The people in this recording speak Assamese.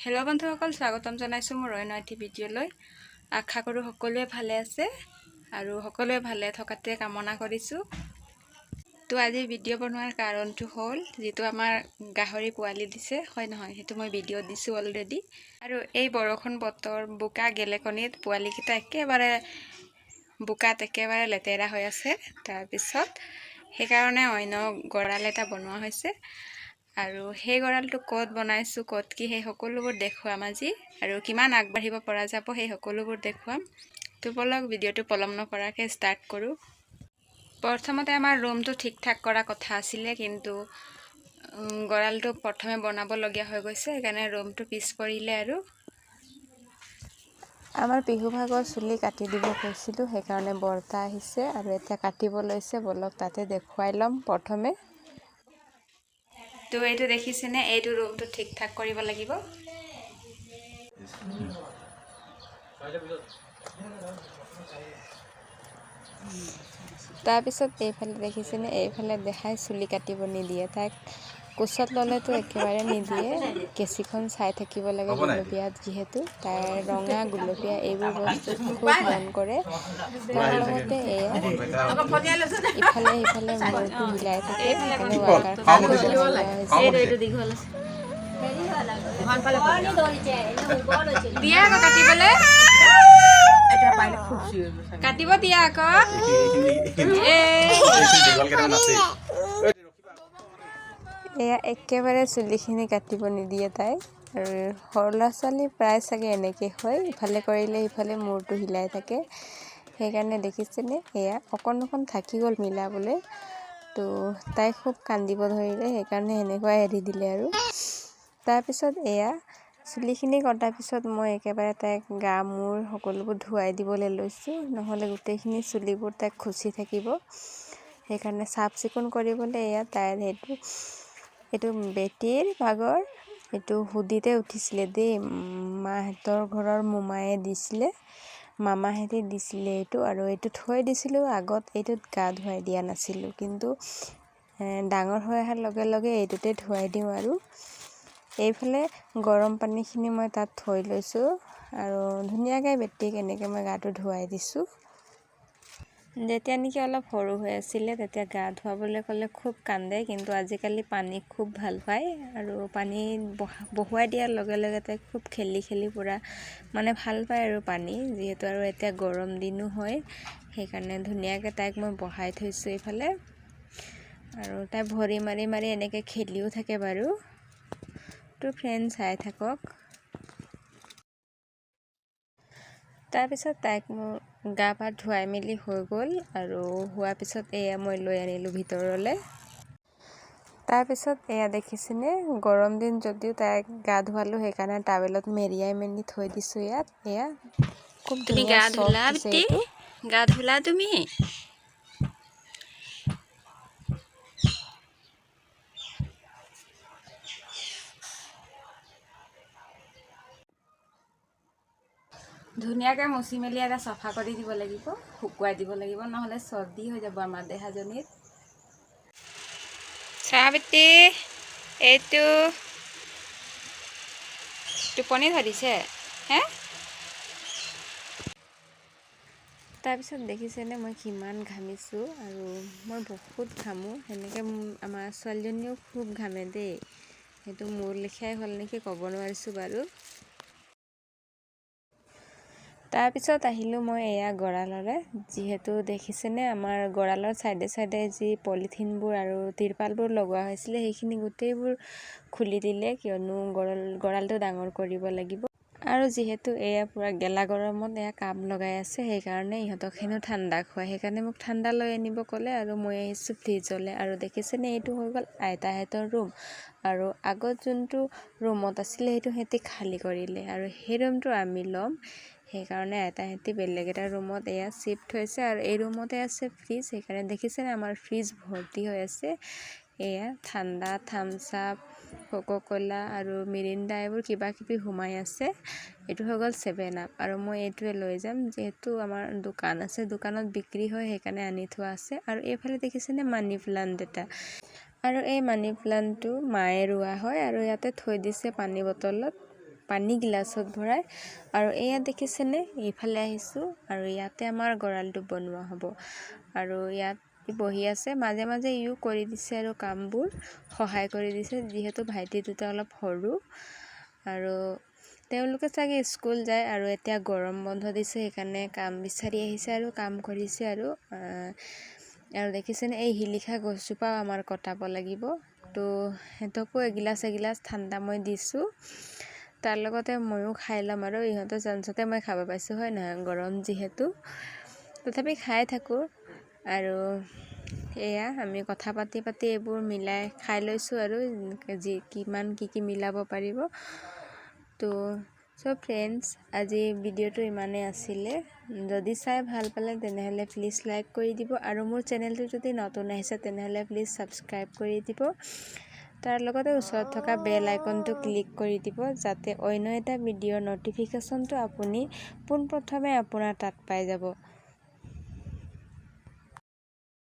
হেল্ল' বন্ধুসকল, স্বাগতম জনাইছোঁ মোৰ অন্য এটি ভিডিঅ'লৈ। আশা কৰোঁ সকলোৱে ভালে আছে আৰু সকলোৱে ভালে থকাটোৱে কামনা কৰিছোঁ। তো আজি ভিডিঅ' বনোৱাৰ কাৰণটো হ'ল, যিটো আমাৰ গাহৰি পোৱালি দিছে, হয় নহয়, সেইটো মই ভিডিঅ' দিছোঁ অলৰেডি। আৰু এই বৰষুণ বতৰ বোকা গেলেকনিত পোৱালিকেইটা একেবাৰে বোকাত একেবাৰে লেতেৰা হৈ আছে। তাৰপিছত সেইকাৰণে অন্য গঁৰাল এটা বনোৱা হৈছে। আৰু সেই গঁৰালটো ক'ত বনাইছোঁ, ক'ত কি, সেই সকলোবোৰ দেখুৱাম আজি। আৰু কিমান আগবাঢ়িব পৰা যাব সেই সকলোবোৰ দেখুৱাম। তো বলক ভিডিঅ'টো পলম নকৰাকৈ ষ্টাৰ্ট কৰোঁ। প্ৰথমতে আমাৰ ৰুমটো ঠিক ঠাক কৰা কথা আছিলে, কিন্তু গঁৰালটো প্ৰথমে বনাবলগীয়া হৈ গৈছে, সেইকাৰণে ৰুমটো পিছ পৰিলে। আৰু আমাৰ পিহুভাগৰ চুলি কাটি দিব কৈছিলোঁ, সেইকাৰণে বৰ্তা আহিছে আৰু এতিয়া কাটিব লৈছে। বলক তাতে দেখুৱাই ল'ম প্ৰথমে। তো এইটো দেখিছেনে, এইটো ৰুমটো ঠিক ঠাক কৰিব লাগিব। তাৰপিছত এইফালে দেখিছেনে, এইফালে দেখাই চুলি কাটিব নিদিয়ে। তাইক কোচত ল'লেতো একেবাৰে নিদিয়ে, কেঁচিখন চাই থাকিব লাগে গুলপীয়া, যিহেতু তাইৰ ৰঙা গুলপীয়া এইবোৰ বস্তু খুব মন কৰে। তাৰ লগতে এয়া ইফালে সিফালে মূৰটো হিলাই থাকে, সেইকাৰণে কাটিব দিয়া আকৌ। এয়া একেবাৰে চুলিখিনি কাটিব নিদিয়ে তাই। আৰু সৰু ল'ৰা ছোৱালী প্ৰায় চাগে এনেকৈ হয়, ইফালে কৰিলে ইফালে মূৰটো হিলাই থাকে। সেইকাৰণে দেখিছেনে, এয়া অকণ থাকি গ'ল মিলাবলৈ। তো তাই খুব কান্দিব ধৰিলে, সেইকাৰণে এনেকুৱাই এৰি দিলে। আৰু তাৰপিছত এয়া চুলিখিনি কটাৰ পিছত মই একেবাৰে তাইক গা মূৰ সকলোবোৰ ধুৱাই দিবলৈ লৈছোঁ, নহ'লে গোটেইখিনি চুলিবোৰ তাইক খুচি থাকিব। সেইকাৰণে চাফ চিকুণ কৰিবলৈ এয়া তাইৰ এইটো বেটীৰ ভাগৰ এইটো হুডিতে উঠিছিলে দেই, মাহঁতৰ ঘৰৰ মোমায়ে দিছিলে, মামাহঁতে দিছিলে এইটো। আৰু এইটো থৈ দিছিলোঁ আগত, এইটোত গা ধুৱাই দিয়া নাছিলোঁ, কিন্তু ডাঙৰ হৈ অহাৰ লগে লগে এইটোতে ধুৱাই দিওঁ। আৰু এইফালে গৰম পানীখিনি মই তাত থৈ লৈছোঁ আৰু ধুনীয়াকৈ বেটীক এনেকৈ মই গাটো ধুৱাই দিছোঁ। যেতিয়া নেকি অলপ সৰু হৈ আছিলে, তেতিয়া গা ধুৱাবলৈ ক'লে খুব কান্দে, কিন্তু আজিকালি পানী খুব ভাল পায়। আৰু পানী বহুৱাই দিয়াৰ লগে লগে তাই খুব খেলি পূৰা মানে ভাল পায় আৰু পানী, যিহেতু আৰু এতিয়া গৰম দিনো হয়, সেইকাৰণে ধুনীয়াকৈ তাইক মই বহাই থৈছোঁ এইফালে। আৰু তাই ভৰি মাৰি এনেকৈ খেলিও থাকে বাৰু। তো ফ্ৰেণ্ড চাই থাকক। তাৰপিছত তাইক মোৰ গা পা ধুৱাই মেলি হৈ গ'ল, আৰু হোৱাৰ পিছত এয়া মই লৈ আনিলোঁ ভিতৰলৈ। তাৰপিছত এয়া দেখিছেনে, গৰম দিন যদিও তাইক গা ধুৱালোঁ, সেইকাৰণে টাৱেলত মেৰিয়াই মেলি থৈ দিছোঁ ইয়াত। এয়া খুব ধুনীয়া চফ্ট হৈছে এইটো। গা ধুলা তুমি? ধুনীয়াকৈ মচি মেলি এটা চফা কৰি দিব লাগিব, শুকুৱাই দিব লাগিব, নহ'লে চৰ্দি হৈ যাব আমাৰ দেহাজনীত। চাবিত্ৰী, এইটো টোপনি ধৰিছে হে? তাৰপিছত দেখিছেনে মই কিমান ঘামিছোঁ, আৰু মই বহুত ঘামোঁ। সেনেকৈ আমাৰ ছোৱালীজনীও খুব ঘামে দেই, সেইটো মোৰ লেখীয়াই হ'ল নেকি, ক'ব নোৱাৰিছোঁ বাৰু। তাৰপিছত আহিলোঁ মই এয়া গঁৰাললৈ। যিহেতু দেখিছেনে, আমাৰ গঁৰালৰ চাইডে যি পলিথিনবোৰ আৰু তিৰপালবোৰ লগোৱা হৈছিলে, সেইখিনি গোটেইবোৰ খুলি দিলে, কিয়নো গঁৰালটো ডাঙৰ কৰিব লাগিব। আৰু যিহেতু এয়া পূৰা গেলা গৰমত এয়া কাম লগাই আছে, সেইকাৰণে ইহঁতক হেনো ঠাণ্ডা খুৱাই, সেইকাৰণে মোক ঠাণ্ডা লৈ আনিব ক'লে, আৰু মই আহিছোঁ ফ্ৰিজলৈ। আৰু দেখিছেনে, এইটো হৈ গ'ল আইতাহঁতৰ ৰুম। আৰু আগত যোনটো ৰুমত আছিলে, সেইটো সিহঁতি খালী কৰিলে, আৰু সেই ৰুমটো আমি ল'ম। সেইকাৰণে আইতাহঁতি বেলেগ এটা ৰুমত এয়া শ্বিফ্ট হৈছে, আৰু এই ৰুমতে আছে ফ্ৰিজ। সেইকাৰণে দেখিছেনে, আমাৰ ফ্ৰিজ ভৰ্তি হৈ আছে। এয়া ঠাণ্ডা, থামছ আপ, কোকোকোলা আৰু মিৰিণ্ডা এইবোৰ কিবা কিবি সোমাই আছে। এইটো হৈ গ'ল 7 আপ, আৰু মই এইটোৱে লৈ যাম, যিহেতু আমাৰ দোকান আছে, দোকানত বিক্ৰী হয়, সেইকাৰণে আনি থোৱা আছে। আৰু এইফালে দেখিছেনে মানি প্লাণ্ট এটা, আৰু এই মানি প্লাণ্টটো মায়ে ৰোৱা হয়, আৰু ইয়াতে থৈ দিছে পানী বটলত। পানী গিলাচত ভৰাই। আৰু এয়া দেখিছেনে, এইফালে আহিছোঁ আৰু ইয়াতে আমাৰ গঁৰালটো বনোৱা হ'ব। আৰু ইয়াত বহি আছে, মাজে মাজে ইও কৰি দিছে আৰু কামবোৰ সহায় কৰি দিছে, যিহেতু ভাইটি দুটা অলপ সৰু আৰু তেওঁলোকে চাগে স্কুল যায় আৰু এতিয়া গৰম বন্ধ দিছে, সেইকাৰণে কাম বিচাৰি আহিছে আৰু কাম কৰিছে। আৰু দেখিছেনে, এই শিলিখা গছজোপাও আমাৰ কটাব লাগিব। তো সিহঁতকো এগিলাচ ঠাণ্ডা মই দিছোঁ, তাৰ লগতে ময়ো খাই ল'ম। আৰু ইহঁতৰ চান্সতে মই খাব পাইছোঁ, হয় নহয়, গৰম যিহেতু, তথাপি খাই থাকোঁ। আৰু এয়া আমি কথা পাতি এইবোৰ মিলাই খাই লৈছোঁ আৰু কিমান কি মিলাব পাৰিব। তো ফ্ৰেণ্ডছ, আজি ভিডিঅ'টো ইমানেই আছিলে। যদি চাই ভাল পালে তেনেহ'লে প্লিজ লাইক কৰি দিব, আৰু মোৰ চেনেলটো যদি নতুন আহিছে তেনেহ'লে প্লিজ ছাবস্ক্ৰাইব কৰি দিব। তাৰ লগতে ওচৰত থকা বেল আইকনটো ক্লিক কৰি দিব, যাতে অন্য এটা ভিডিঅ'ৰ ন'টিফিকেশ্যনটো আপুনি পোনপ্ৰথমে আপোনাৰ তাত পাই যাব।